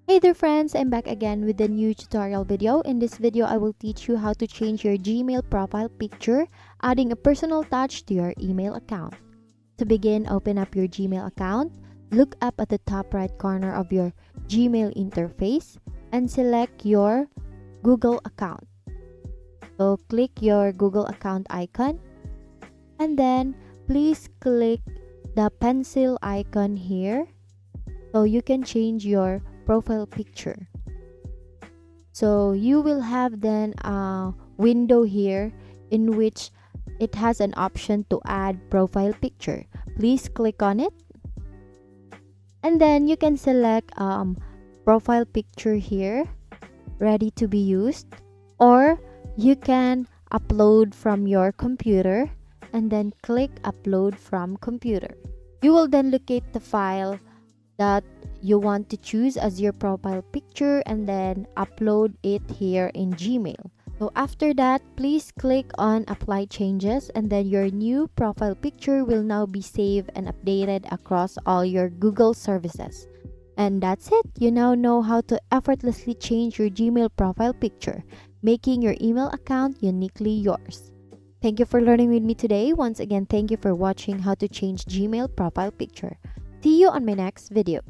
Hey there friends, I'm back again with a new tutorial video. In this video, I will teach you how to change your Gmail profile picture, adding a personal touch to your email account. To begin, open up your Gmail account, look up at the top right corner of your Gmail interface, and select your Google account. So click your Google account icon, and then please click the pencil icon here so you can change your profile picture. So you will have then a window here in which it has an option to add profile picture. Please click on it, and then you can select profile picture here, ready to be used, or you can upload from your computer and then click upload from computer. You will then locate the file that you want to choose as your profile picture and then upload it here in Gmail. So after that, please click on apply changes, and then your new profile picture will now be saved and updated across all your Google services. And that's it. You now know how to effortlessly change your Gmail profile picture, making your email account uniquely yours. Thank you for learning with me today. Once again, thank you for watching how to change Gmail profile picture. See you on my next video.